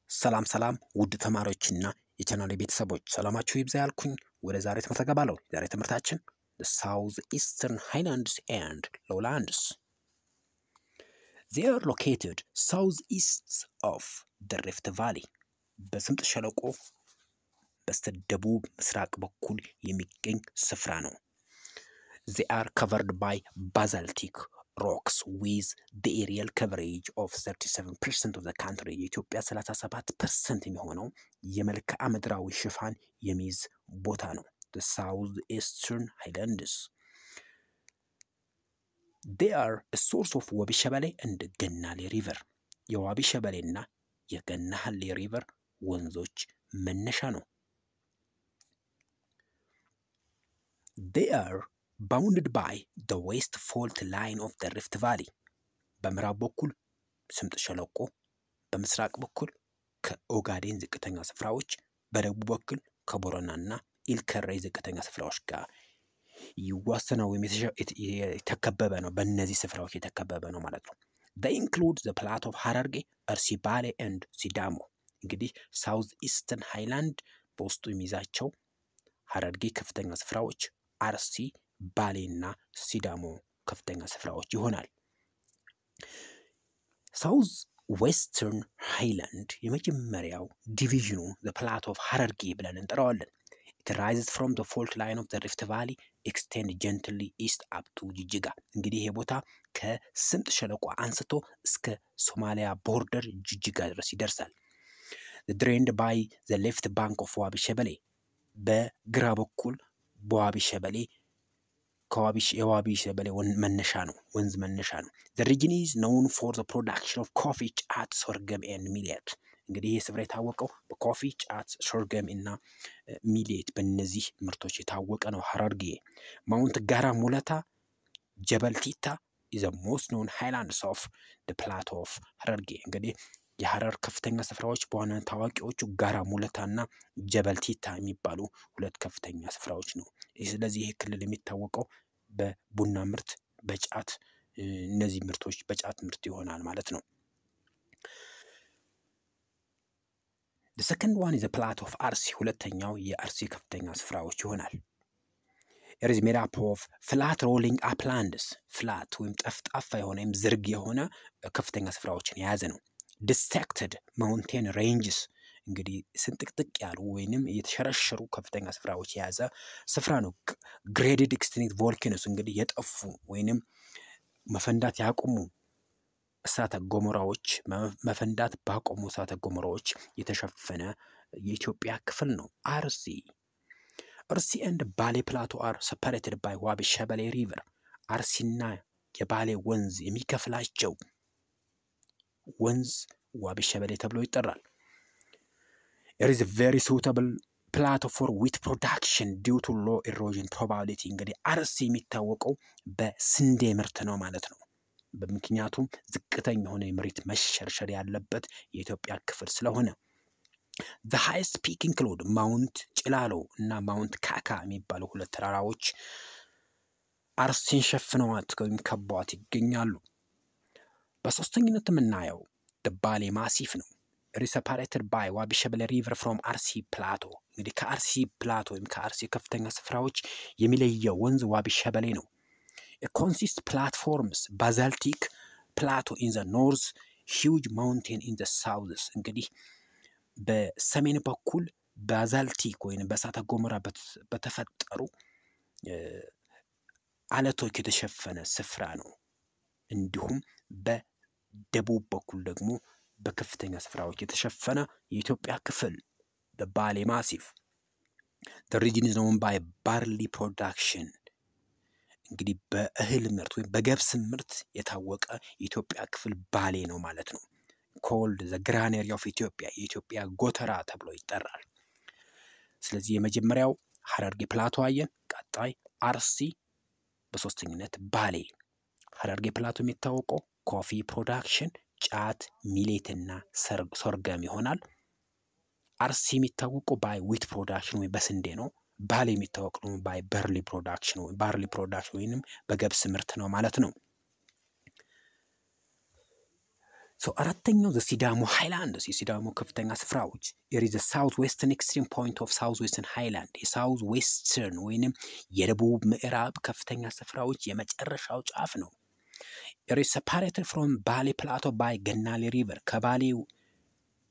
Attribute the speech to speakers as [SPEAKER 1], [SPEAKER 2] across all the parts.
[SPEAKER 1] ሰላም ሰላም ውድ ተማሪዎችና የቻናሌ ቤተሰቦች ሰላማችሁ ይብዛ ያልኩኝ ወደ ዛሬ ትምህርት ተገባለሁ። ዛሬ ትምህርታችን the South Eastern Highlands and lowlands. They are located southeast of the Rift Valley. በስምጥ ሸለቆ በስተደቡብ ምስራቅ በኩል የሚገኝ ስፍራ ነው። They are covered by basaltic rocks with the aerial coverage of 37% of the country. የኢትዮጵያ 37% የሚሆነው የመልክዓ ምድራዊ ሽፋን የሚይዝ ቦታ ነው። The South Eastern Highlands. They are a source of ዋቢ ሸበሌ and ገናሌ river. የዋቢ ሸበሌና የገናሌ river ወንዞች መነሻ ነው። They are bounded by the west fault line of the Rift Valley. በምዕራብ በኩል ስምጥ ሸለቆ፣ በምስራቅ በኩል ከኦጋዴን ዝቅተኛ ስፍራዎች፣ በደቡብ በኩል ከቦረናና ኢልከሬ ዝቅተኛ ስፍራዎች ጋር ይዋሰናል ወይም የተከበበ ነው። በእነዚህ ስፍራዎች የተከበበ ነው ማለት ነው። They include the plateau of Hararghe, Arsi, Bale and sidamo. እንግዲህ South Eastern Highland በውስጡ የሚይዛቸው ሐረርጌ ከፍተኛ ስፍራዎች፣ አርሲ፣ ባሌና ሲዳሞ ከፍተኛ ስፍራዎች ይሆናል። South Western Highland የመጀመሪያው ዲቪዥኑ the plateau of Hararghe ብለን እንጠራዋለን። It rises from the fault line of the Rift Valley, extend gently east up to ጅጅጋ። እንግዲህ ይሄ ቦታ ከስምጥ ሸለቆ አንስቶ እስከ ሶማሊያ ቦርደር ጅጅጋ ድረስ ይደርሳል። Drained by the left bank of ዋቢ ሸበሌ። በግራ በኩል በዋቢ ሸበሌ የዋቢ ሸበሌ መነሻ ነው፣ ወንዝ መነሻ ነው። The region is known for the production of coffee, ጫት፣ sorghum and millet. እንግዲህ ይህ ስፍራ የታወቀው በኮፊ፣ ጫት፣ sorghum እና ሚሌት በእነዚህ ምርቶች የታወቀ ነው። ሐረርጌ ማውንት ጋራ ሙለታ ጀበል ቲታ is the most known highlands of the plateau of ሐረርጌ። እንግዲህ የሐረር ከፍተኛ ስፍራዎች በዋናነት ታዋቂዎቹ ጋራ ሙለታና ጀበል ቲታ የሚባሉ ሁለት ከፍተኛ ስፍራዎች ነው። ስለዚህ ይሄ ክልል የሚታወቀው በቡና ምርት፣ በጫት፣ እነዚህ ምርቶች በጫት ምርት ይሆናል ማለት ነው። The second one is the plateau of Arsi. ሁለተኛው የአርሲ ከፍተኛ ስፍራዎች ይሆናል። It is made up of flat rolling uplands. ፍላት ወይም ጠፍጣፋ የሆነ ወይም ዝርግ የሆነ ከፍተኛ ስፍራዎችን የያዘ ነው። Dissected mountain ranges. እንግዲህ ስንጥቅጥቅ ያሉ ወይንም የተሸረሸሩ ከፍተኛ ስፍራዎች የያዘ ስፍራ ነው። Graded extinct volcanoes. እንግዲህ የጠፉ ወይንም መፈንዳት ያቆሙ እሳተ ገሞራዎች መፈንዳት ባቆሙ እሳተ ገሞራዎች የተሸፈነ የኢትዮጵያ ክፍል ነው አርሲ። አርሲ and ባሌ plateau are separated by ዋቢ ሸበሌ river. አርሲና የባሌ ወንዝ የሚከፍላቸው ወንዝ ዋቢ ሸበሌ ተብሎ ይጠራል። It is a very suitable plateau for wheat production due to low erosion probability. እንግዲህ አርሲ የሚታወቀው በስንዴ ምርት ነው ማለት ነው። በምክንያቱም ዝቅተኛ የሆነ የመሬት መሸርሸር ያለበት የኢትዮጵያ ክፍል ስለሆነ። The highest peak include ማውንት ጭላሎ እና ማውንት ካካ የሚባሉ ሁለት ተራራዎች አርሲን ሸፍነዋት ወይም ከበዋት ይገኛሉ። በሶስተኝነት የምናየው ባሌ ማሲፍ ነው። Separated by ዋቢ ሸበሌ river from አርሲ plateau. እንግዲህ ከአርሲ ፕላቶ ወይም ከአርሲ ከፍተኛ ስፍራዎች የሚለየው ወንዝ ዋቢ ሸበሌ ነው። It consists platforms, basaltic plateau in the north, huge mountain in the south. እንግዲህ በሰሜን በኩል ባዛልቲክ ወይም በእሳተ ገሞራ በተፈጠሩ አለቶች የተሸፈነ ስፍራ ነው። እንዲሁም በደቡብ በኩል ደግሞ በከፍተኛ ስፍራዎች የተሸፈነ የኢትዮጵያ ክፍል ባሌ ማሲፍ። The region is known by barley production. እንግዲህ በእህል ምርት ወይም በገብስ ምርት የታወቀ የኢትዮጵያ ክፍል ባሌ ነው ማለት ነው። Called the granary of Ethiopia. የኢትዮጵያ ጎተራ ተብሎ ይጠራል። ስለዚህ የመጀመሪያው ሐረርጌ ፕላቶ አየን፣ ቀጣይ አርሲ፣ በሶስተኝነት ባሌ። ሐረርጌ ፕላቶ የሚታወቀው ኮፊ ፕሮዳክሽን፣ ጫት፣ ሚሌትና ሶርገም ይሆናል። አርሲ የሚታወቀው ባይ ዊት ፕሮዳክሽን ወይ በስንዴ ነው። ባሌ የሚታወቀው ባይ ባርሊ ፕሮዳክሽን ወይንም በገብስ ምርት ነው ማለት ነው። So አራተኛው the sidamo highlands የሲዳሞ ከፍተኛ ስፍራዎች it is the southwestern extreme point of southwestern highland የሳውዝ ዌስተርን ወይንም የደቡብ ምዕራብ ከፍተኛ ስፍራዎች የመጨረሻው ጫፍ ነው። it is separated from ባሌ plateau by ገናሌ river ከባሌው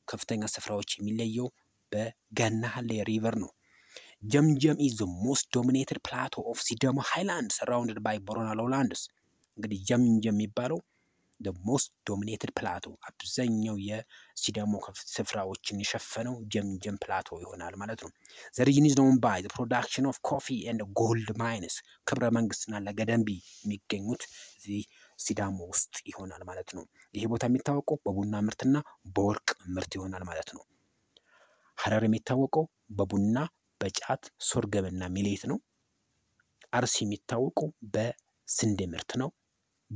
[SPEAKER 1] ከፍተኛ ስፍራዎች የሚለየው በገናሌ river ነው። ጀምጀም is the most dominated plateau of sidamo highlands surrounded by borona lowlands እንግዲህ ጀምጀም የሚባለው the most dominated plateau አብዛኛው የሲዳሞ ስፍራዎችን የሸፈነው ጀምጀም plateau ይሆናል ማለት ነው። the region is known by the production of coffee and gold mines ክብረ መንግስትና ለገደምቢ የሚገኙት እዚህ ሲዳሞ ውስጥ ይሆናል ማለት ነው። ይሄ ቦታ የሚታወቀው በቡና ምርትና በወርቅ ምርት ይሆናል ማለት ነው። ሐረር የሚታወቀው በቡና በጫት ሶርገምና ሚሌት ነው። አርሲ የሚታወቀው በስንዴ ምርት ነው።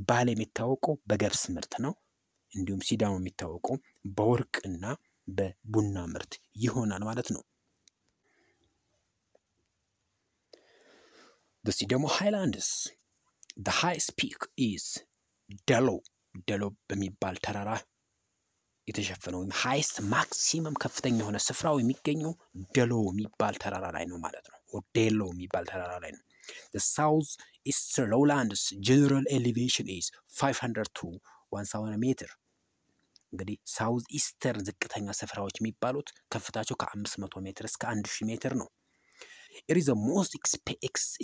[SPEAKER 1] ባሌ የሚታወቀው በገብስ ምርት ነው። እንዲሁም ሲዳሞ የሚታወቀው በወርቅና በቡና ምርት ይሆናል ማለት ነው። The Sidamo Highlands the highest peak is ደሎ በሚባል ተራራ የተሸፈነው highest maximum ከፍተኛ የሆነ ስፍራው የሚገኘው ደሎ የሚባል ተራራ ላይ ነው ማለት ነው። ዴሎ የሚባል ተራራ ላይ ነው። The South Eastern Lowlands general elevation is 500 to 1000 meter እንግዲህ South Eastern ዝቅተኛ ስፍራዎች የሚባሉት ከፍታቸው ከ500 ሜትር እስከ 1000 ሜትር ነው። It is the most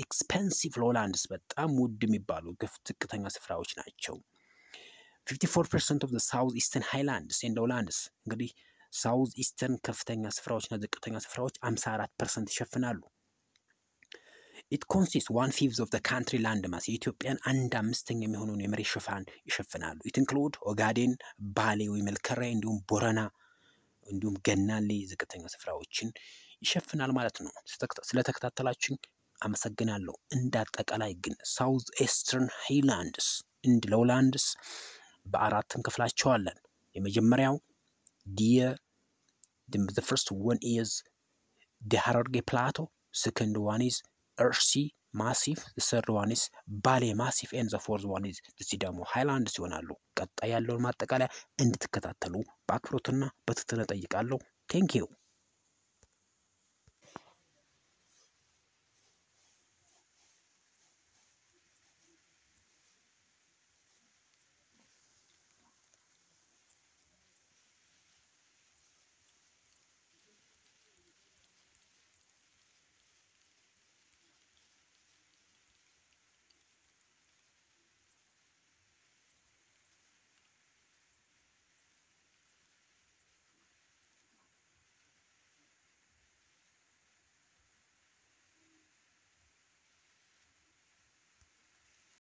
[SPEAKER 1] expensive lowlands በጣም ውድ የሚባሉ ዝቅተኛ ስፍራዎች ናቸው። 54% of the South Eastern Highlands and lowlands እንግዲህ South Eastern ከፍተኛ ስፍራዎችና ዝቅተኛ ስፍራዎች 54% ይሸፍናሉ። It consists 1/5 of the country land mass የኢትዮጵያን 1/5 የሚሆነውን የመሬት ሽፋን ይሸፍናሉ። It include ኦጋዴን፣ ባሌ ወይ መልከራ እንዲሁም ቦረና እንዲሁም ገናሌ ዝቅተኛ ስፍራዎችን ይሸፍናል ማለት ነው። ስለተከታተላችሁኝ አመሰግናለሁ። እንዳጠቃላይ ግን South Eastern Highlands and lowlands በአራትም ክፍላቸዋለን። የመጀመሪያው the first one is the Hararghe plateau, second one is Arsi massif, the third one is Bale massif, and the fourth one is the Sidamo Highlands ይሆናሉ። ቀጣይ ያለውን ማጠቃለያ እንድትከታተሉ በአክብሮትና በትህትና እጠይቃለሁ። Thank you.